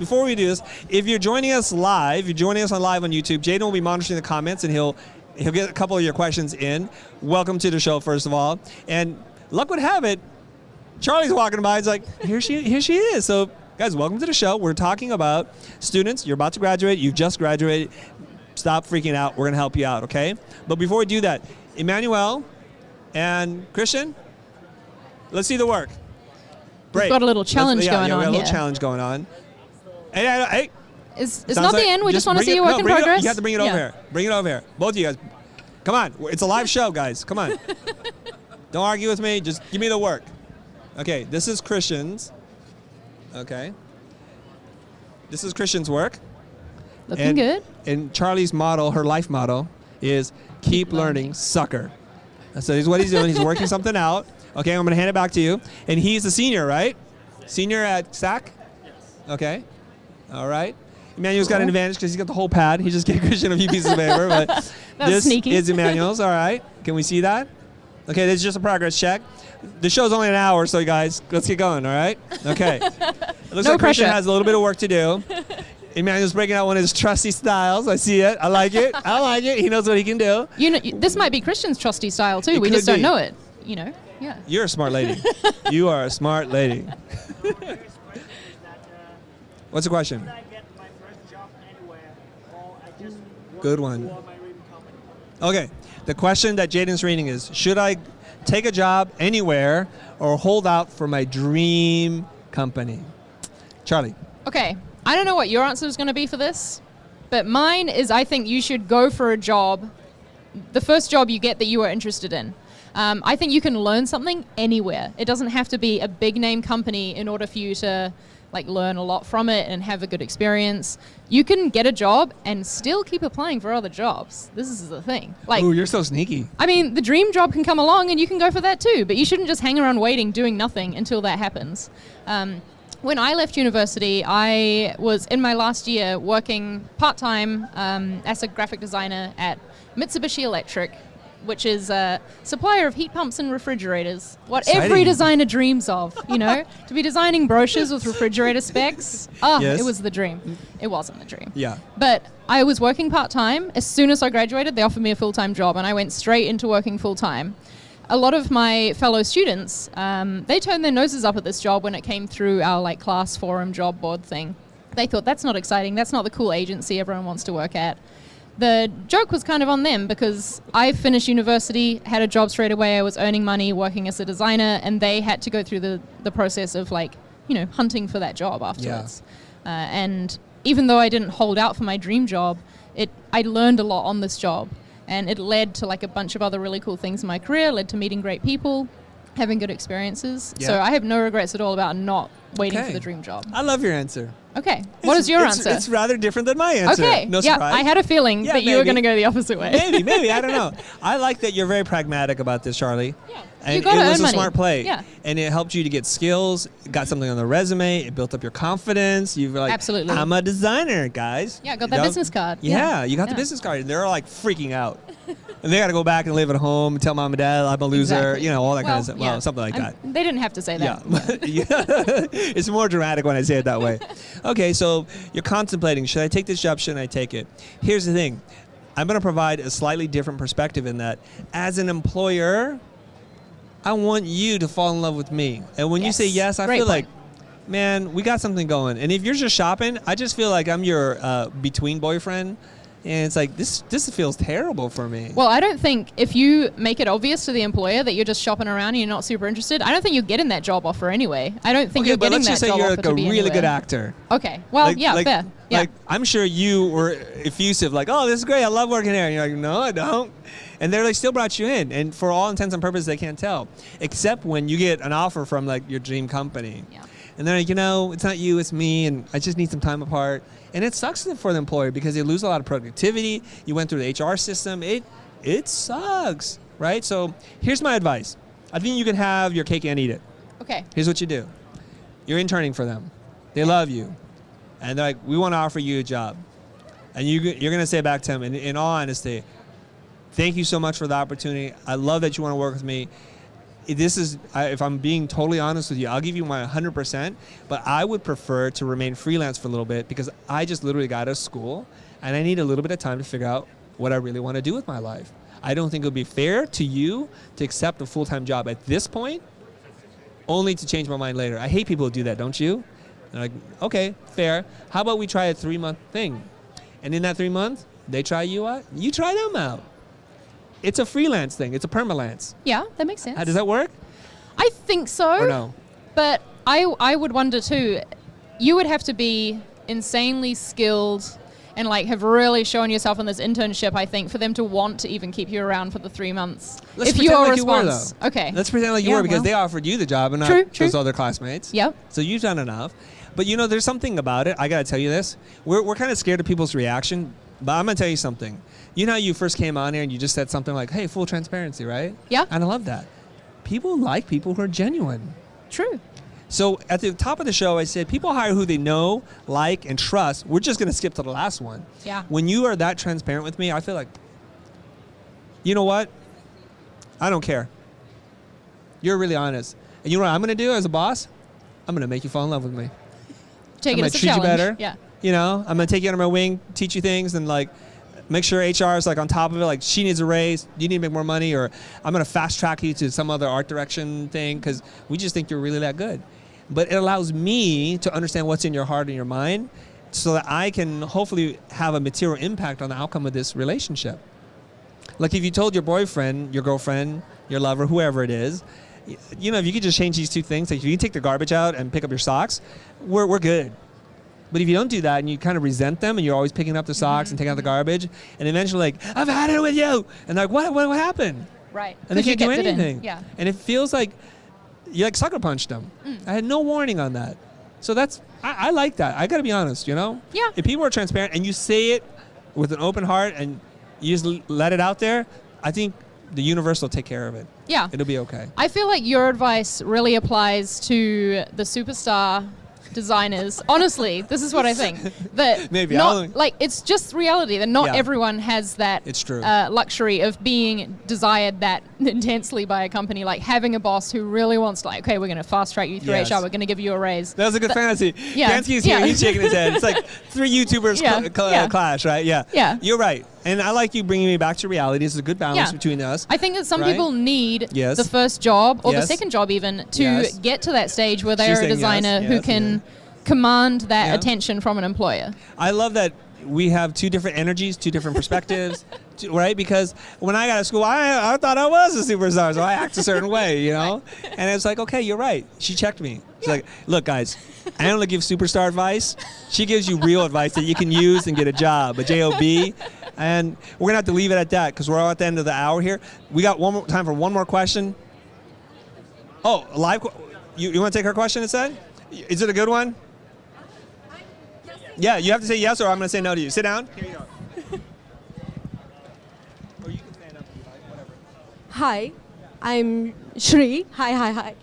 if you're joining us live, on YouTube, Jaden will be monitoring the comments and he'll get a couple of your questions in. Welcome to the show, first of all. And luck would have it, Charlie's walking by. He's like, here she is. So, guys, welcome to the show. We're talking about students. You're about to graduate. You've just graduated. Stop freaking out. We're going to help you out, okay? But before we do that, Emmanuel and Christian, let's see the work. We've got a little challenge going on here. We got a little challenge going on. Hey. It's not the end. We just want to see your work in progress. You have to bring it over here. Bring it over here. Both of you guys. Come on. It's a live show, guys. Come on. Don't argue with me. Just give me the work. Okay. This is Christian's. Okay. This is Christian's work. Looking good. And Charlie's motto, her life motto, is keep learning, sucker. So this is what he's doing. He's working something out. Okay. I'm going to hand it back to you. And he's a senior, right? Senior at SAC? Yes. Okay. All right. Emmanuel's got an advantage because he's got the whole pad. He just gave Christian a few pieces of paper. But this sneaky. is Emmanuel's. All right. Can we see that? Okay, this is just a progress check. The show's only an hour, so guys, let's get going, all right? Okay. It looks like Christian has a little bit of work to do. Emmanuel's breaking out one of his trusty styles. I see it. I like it. He knows what he can do. This might be Christian's trusty style, too. We just don't know it, Yeah. You're a smart lady. You are a smart lady. What's the question? Should I get my first job anywhere, or I just work Good one. for my dream company? Okay, the question that Jaden's reading is, should I take a job anywhere or hold out for my dream company? Charlie. Okay, I don't know what your answer is going to be for this, but mine is I think you should go for a job, the first job you get that you are interested in. I think you can learn something anywhere. It doesn't have to be a big name company in order for you to like learn a lot from it and have a good experience. You can get a job and still keep applying for other jobs. This is the thing. Like, Ooh, you're so sneaky. I mean, the dream job can come along and you can go for that too, but you shouldn't just hang around waiting, doing nothing until that happens. When I left university, I was in my last year working part-time as a graphic designer at Mitsubishi Electric, which is a supplier of heat pumps and refrigerators. What every Exciting. designer dreams of, you know? To be designing brochures with refrigerator specs. Oh, Yes. It was the dream. It wasn't the dream. Yeah. But I was working part-time. As soon as I graduated, they offered me a full-time job, and I went straight into working full-time. A lot of my fellow students, they turned their noses up at this job when it came through our like class forum job board thing. They thought, that's not exciting. That's not the cool agency everyone wants to work at. The joke was kind of on them because I finished university, had a job straight away. I was earning money, working as a designer, and they had to go through the process of like, you know, hunting for that job afterwards. And even though I didn't hold out for my dream job, I learned a lot on this job. And it led to like a bunch of other really cool things in my career, led to meeting great people, having good experiences. Yeah. So I have no regrets at all about not waiting Okay. for the dream job. I love your answer. Okay, what is your It's answer? rather different than my answer. Okay, No yeah, surprise. I had a feeling Yeah, that you were maybe. going to go the opposite way. Maybe, I don't know. I like that you're very pragmatic about this, Charlie. Yeah. And You gotta it was earn a money. smart play. Yeah. And it helped you to get skills, got something on the resume, it built up your confidence. You were like, Absolutely. I'm a designer, guys. Yeah, got that business card. Yeah, you got the Yeah. business card. And they're like freaking out. And they got to go back and live at home and tell mom and dad I'm a loser, Exactly. you know, all that kind Well, of stuff. yeah. Well, something like that. They didn't have to say that. Yeah. It's more dramatic when I say it that way. Okay, so you're contemplating, should I take this job, shouldn't I take it? Here's the thing. I'm going to provide a slightly different perspective in that as an employer, I want you to fall in love with me. And when you Yes. say yes, I Great feel point. like, man, we got something going. And if you're just shopping, I just feel like I'm your between boyfriend. And it's like, this feels terrible for me. Well, I don't think if you make it obvious to the employer that you're just shopping around and you're not super interested, I don't think you're getting that job offer anyway. I don't think Okay, you're but getting let's that just say job you're offer like to a be really good anywhere. actor. Okay. Well, yeah, fair. Yeah. Like, I'm sure you were effusive, like, oh, this is great, I love working here. And you're like, no, I don't. And they're like, still brought you in. And for all intents and purposes, they can't tell. Except when you get an offer from, like, your dream company. Yeah. And they're like, you know, it's not you, it's me, and I just need some time apart. And it sucks for the employer because they lose a lot of productivity. You went through the HR system. It sucks, right? So here's my advice. I think you can have your cake and eat it. Okay. Here's what you do. You're interning for them. They love you. And they're like, we want to offer you a job. And you're going to say back to them, in all honesty, thank you so much for the opportunity. I love that you want to work with me. This is, if I'm being totally honest with you, I'll give you my 100%, but I would prefer to remain freelance for a little bit because I just literally got out of school and I need a little bit of time to figure out what I really want to do with my life. I don't think it would be fair to you to accept a full-time job at this point only to change my mind later. I hate people who do that, don't you? They're like, okay, fair. How about we try a 3-month thing? And in that 3 months, they try you out, you try them out. It's a freelance thing. It's a permalance. Yeah, that makes sense. Does that work? I think so. Or no? But I would wonder too, you would have to be insanely skilled and like have really shown yourself in this internship, I think, for them to want to even keep you around for the 3 months. Let's if pretend your like you were, response, though. okay. Let's pretend like you Yeah, were because well. they offered you the job and not True. those other classmates. Yep. So you've done enough. But you know, there's something about it. I got to tell you this. We're kind of scared of people's reaction. But I'm going to tell you something. You know how you first came on here and you just said something like, hey, full transparency, right? Yeah. And I love that. People like people who are genuine. True. So at the top of the show, I said people hire who they know, like, and trust. We're just going to skip to the last one. Yeah. When you are that transparent with me, I feel like, you know what? I don't care. You're really honest. And you know what I'm going to do as a boss? I'm going to make you fall in love with me. Take I'm it gonna as a treat you challenge. better. Yeah. You know, I'm going to take you under my wing, teach you things, and like make sure HR is like on top of it. Like, she needs a raise. You need to make more money, or I'm going to fast track you to some other art direction thing because we just think you're really that good. but it allows me to understand what's in your heart and your mind so that I can hopefully have a material impact on the outcome of this relationship. Like if you told your boyfriend, your girlfriend, your lover, whoever it is, you know, if you could just change these two things, like if you can take the garbage out and pick up your socks, we're good. But if you don't do that and you kind of resent them and you're always picking up the socks and taking out the garbage, and eventually like, I've had it with you. And they're like, what happened? Right. And they can't do kept it in. anything. Yeah. And it feels like you like sucker punched them. I had no warning on that. So that's, I like that. I got to be honest, you know? Yeah. If people are transparent and you say it with an open heart and you just let it out there, I think the universe will take care of it. Yeah. It'll be okay. I feel like your advice really applies to the superstar designers. Honestly, this is what I think. That Maybe, it's just reality that not Yeah. everyone has that It's true. luxury of being desired that intensely by a company, like having a boss who really wants to, like, okay, we're going to fast track you through Yes. HR, we're going to give you a raise. That was a good fantasy. Yeah. Gansky's here, Yeah. he's shaking his head. It's like 3 YouTubers Yeah. clash, right? Yeah. Yeah. You're right. And I like you bringing me back to reality. It's a good balance Yeah. between us. I think that some Right? people need Yes. the first job or the Yes. second job even to Yes. get to that stage where She's they're a saying yes, designer who yes, can command that Yeah. attention from an employer. I love that we have 2 different energies, 2 different perspectives, right? Because when I got to school, I thought I was a superstar, so I act a certain way, you know? And it's like, okay, you're right. She checked me. She's like, look, guys, I only give superstar advice. She gives you real advice that you can use and get a job, a JOB. And we're going to have to leave it at that because we're all at the end of the hour here. We got time for one more question. Oh, live. You want to take her question instead? Is it a good one? Yeah, you have to say yes or I'm going to say no to you. Sit down. Here you go. Or you can stand up if you like, whatever. Hi, I'm Shri. Hi.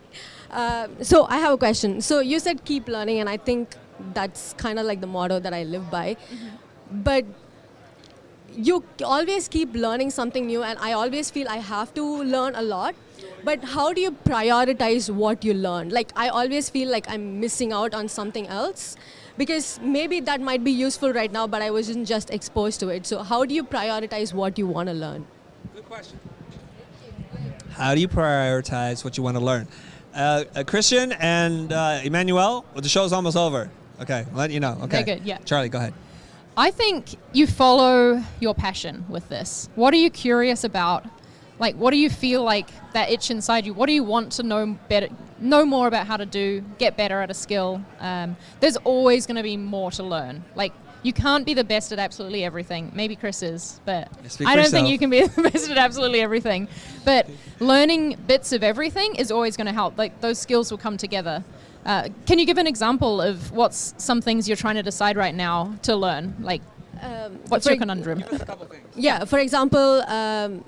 So I have a question. So you said keep learning, and I think that's kind of like the motto that I live by. But you always keep learning something new, and I always feel I have to learn a lot. But how do you prioritize what you learn? Like, I always feel like I'm missing out on something else, because maybe that might be useful right now, but I wasn't just exposed to it. So how do you prioritize what you want to learn? Good question. How do you prioritize what you want to learn? Christian and Emmanuel, the show's almost over. Okay, I'll let you know. Okay. Very good, yeah. Charlie, go ahead. I think you follow your passion with this. What are you curious about? Like, what do you feel like that itch inside you? What do you want to know better, know more about how to do, get better at a skill? There's always going to be more to learn. Like, you can't be the best at absolutely everything. Maybe Chris is, but I don't think you can be the best at absolutely everything. But learning bits of everything is always going to help. Like, those skills will come together. Can you give an example of what's some things you're trying to decide right now to learn? Like, what's your conundrum? Yeah, for example,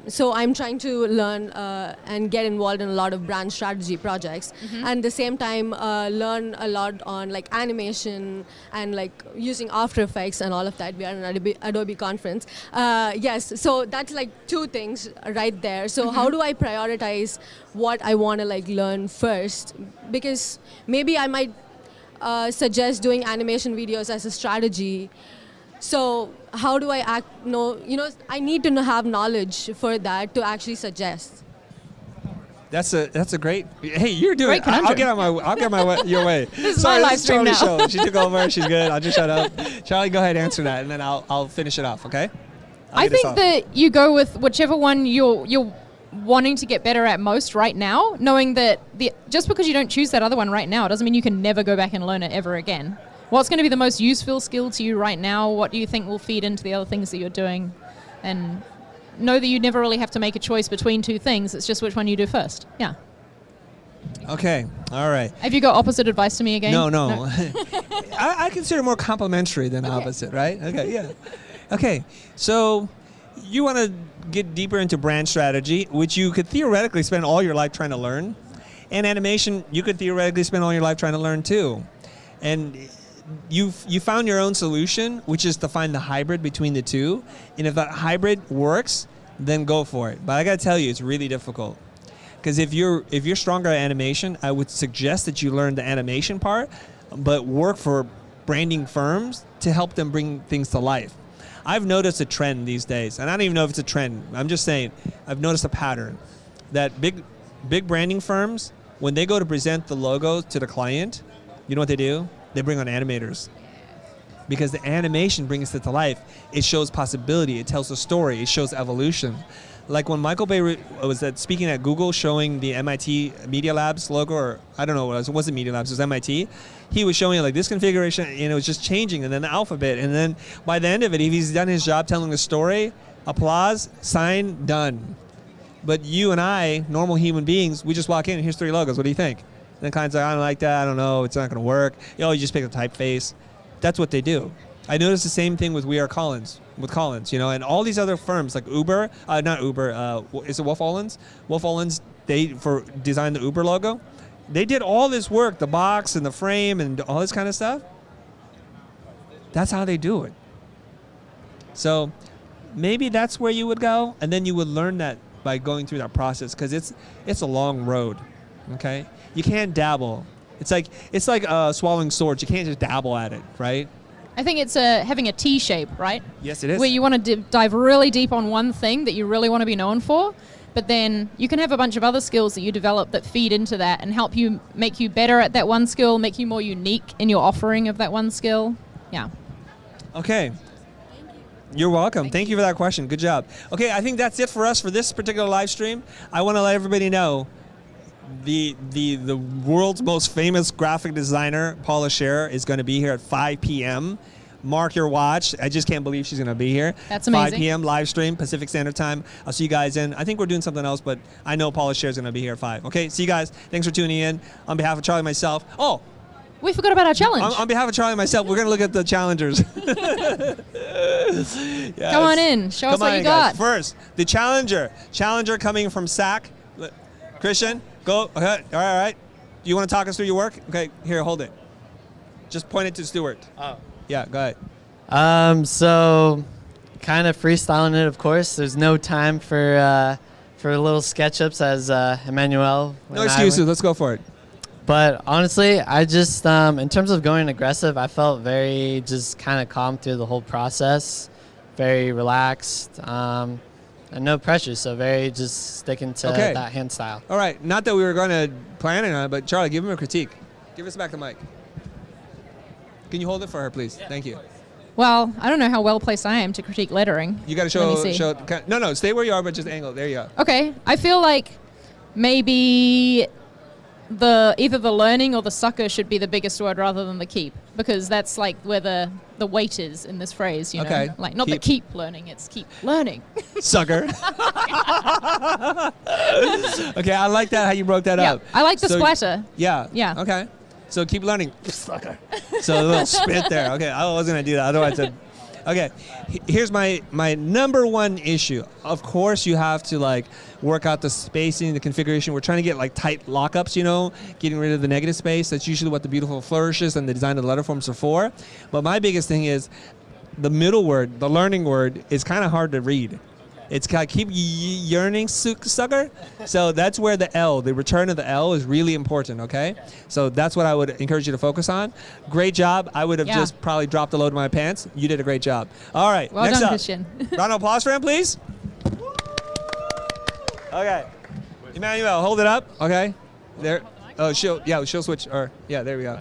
so I'm trying to learn and get involved in a lot of brand strategy projects, and at the same time learn a lot on like animation and like using After Effects and all of that. We are in an Adobe conference. Yes, so that's like 2 things right there. So how do I prioritize what I want to like learn first? Because maybe I might suggest doing animation videos as a strategy. So how do I act? No, you know, I need to have knowledge for that to actually suggest. That's a great. Hey, you're doing. Great conundrum. I'll get my way, your way. This is my live stream Charlie's now. show. She took over. She's good. I'll just shut up. Charlie, go ahead, answer that, and then I'll finish it off. Okay. I think that you go with whichever one you're wanting to get better at most right now, knowing that just because you don't choose that other one right now doesn't mean you can never go back and learn it ever again. What's going to be the most useful skill to you right now? What do you think will feed into the other things that you're doing? And know that you never really have to make a choice between 2 things. It's just which one you do first. Yeah. Okay. All right. Have you got opposite advice to me again? No. I consider more complimentary than opposite, right? Okay. Yeah. Okay. So you want to get deeper into brand strategy, which you could theoretically spend all your life trying to learn. And animation, you could theoretically spend all your life trying to learn too. And you found your own solution, which is to find the hybrid between the 2. And if that hybrid works, then go for it. But I got to tell you, it's really difficult. Because if you're stronger at animation, I would suggest that you learn the animation part, but work for branding firms to help them bring things to life. I've noticed a trend these days, and I don't even know if it's a trend. I'm just saying, I've noticed a pattern that big branding firms when they go to present the logo to the client, you know what they do? They bring on animators. Because the animation brings it to life. It shows possibility. It tells a story. It shows evolution. Like when Michael Bay was speaking at Google showing the MIT Media Labs logo, or I don't know what it was. It wasn't Media Labs, it was MIT. He was showing like this configuration, and it was just changing, and then the alphabet. And then by the end of it, if he's done his job telling the story, applause, sign, done. But you and I, normal human beings, we just walk in and here's 3 logos. What do you think? And the client's like, I don't like that. I don't know. It's not going to work. You just pick a typeface. That's what they do. I noticed the same thing with We Are Collins, and all these other firms like Uber, not Uber, is it Wolf Olins? Wolf Olins, they designed the Uber logo. They did all this work, the box and the frame and all this kind of stuff. That's how they do it. So maybe that's where you would go, and then you would learn that by going through that process, because it's a long road. Okay, you can't dabble. It's like swallowing swords. You can't just dabble at it, right? I think it's having a T shape, right? Yes, it is. Where you want to dive really deep on one thing that you really want to be known for, but then you can have a bunch of other skills that you develop that feed into that and help you make you better at that one skill, make you more unique in your offering of that one skill. Yeah. Okay. You're welcome. Thank you for that question. Good job. Okay, I think that's it for us for this particular live stream. I want to let everybody know the world's most famous graphic designer, Paula Scher, is going to be here at 5 p.m. Mark your watch. I just can't believe she's going to be here. That's amazing. 5 p.m. live stream, Pacific Standard Time. I'll see you guys in. I think we're doing something else, but I know Paula Scher is going to be here at 5. Okay, see you guys. Thanks for tuning in. On behalf of Charlie and myself. Oh, we forgot about our challenge. On behalf of Charlie and myself, we're going to look at the challengers. Yes. Come on in. Show us what you got. Guys. First, the challenger. Challenger coming from SAC. Christian, go. Okay. All right. Do you want to talk us through your work? Okay, here, hold it. Just point it to Stewart. Oh. Yeah, go ahead. So kind of freestyling it, of course. There's no time for little sketch-ups as Emmanuel. No excuses. Let's go for it. But honestly, I just, in terms of going aggressive, I felt very just kind of calm through the whole process, very relaxed, and no pressure, so very just sticking to that hand style. All right, not that we were going to plan it on it, but Charlie, give him a critique. Give us back the mic. Can you hold it for her, please? Yeah. Thank you. Well, I don't know how well placed I am to critique lettering. You got to show. No, stay where you are, but just angle. There you go. Okay, I feel like maybe either the learning or the sucker should be the biggest word rather than the keep, because that's like where the weight is in this phrase, you know? Okay. Like not the keep learning, it's keep learning. Sucker. Okay, I like that how you broke that up. I like the splatter. Yeah. Yeah. Okay. So keep learning. Sucker. So a little spit there. Okay, I wasn't going to do that. Otherwise, okay. Here's my number one issue. Of course, you have to work out the spacing, the configuration. We're trying to get tight lockups, getting rid of the negative space. That's usually what the beautiful flourishes and the design of the letter forms are for. But my biggest thing is the middle word, the learning word, is kind of hard to read. It's kind of keep yearning, sucker. So that's where the L, the return of the L, is really important, okay? So that's what I would encourage you to focus on. Great job. I would have just probably dropped the load in my pants. You did a great job. All right, well next done, up. Christian. Round of applause for him, please. Okay. Emmanuel, hold it up. Okay. There. Oh, she'll switch. There we go.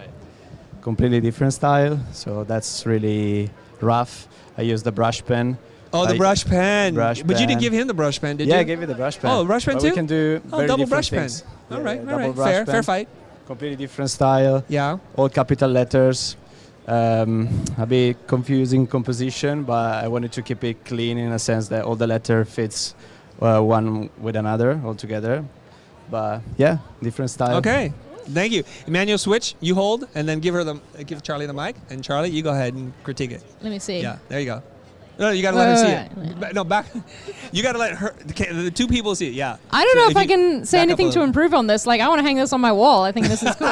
Completely different style. So that's really rough. I use the brush pen. Oh, the brush pen. But you didn't give him the brush pen, did you? Yeah, I gave you the brush pen. Oh, brush pen too? We can do very double different brush things. pen. All right. Fair fight. Completely different style. Yeah. All capital letters. A bit confusing composition, but I wanted to keep it clean in a sense that all the letter fits one with another all together. But yeah, different style. Okay. Thank you. Emmanuel, switch. You hold, and then give Charlie the mic. And Charlie, you go ahead and critique it. Let me see. Yeah, there you go. No, you got to let her see it. No, back. You got to let her, the two people see it, yeah. I don't know if I can say anything to improve on this. I want to hang this on my wall. I think this is cool.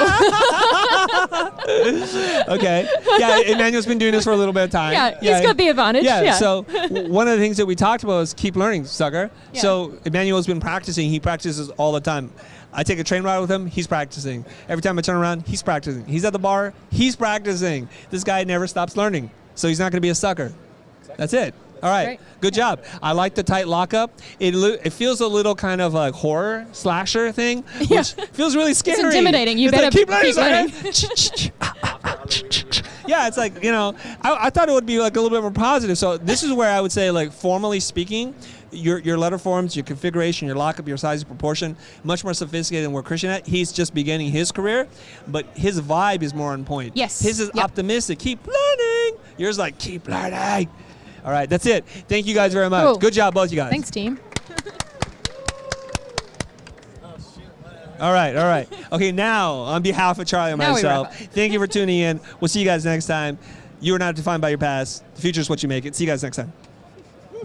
Okay. Yeah, Emmanuel's been doing this for a little bit of time. Yeah, he's got the advantage. Yeah. So one of the things that we talked about is keep learning, sucker. Yeah. So Emmanuel's been practicing. He practices all the time. I take a train ride with him, he's practicing. Every time I turn around, he's practicing. He's at the bar, he's practicing. This guy never stops learning. So he's not going to be a sucker. That's it. All right, Great. good job. I like the tight lockup. It feels a little kind of like horror slasher thing, which feels really scary. It's intimidating. You It's better like, keep learning. learning. Yeah, it's like, I thought it would be like a little bit more positive. So this is where I would say, like, formally speaking, your letter forms, your configuration, your lockup, your size, your proportion, much more sophisticated than where Christian at. He's just beginning his career, but his vibe is more on point. Yes. His is optimistic. Keep learning. Yours like, keep learning. All right, that's it. Thank you guys very much. Cool. Good job, both you guys. Thanks, team. All right. Okay, now, on behalf of Charlie and Now we wrap myself, thank you for tuning in. We'll see you guys next time. You are not defined by your past. The future is what you make it. See you guys next time.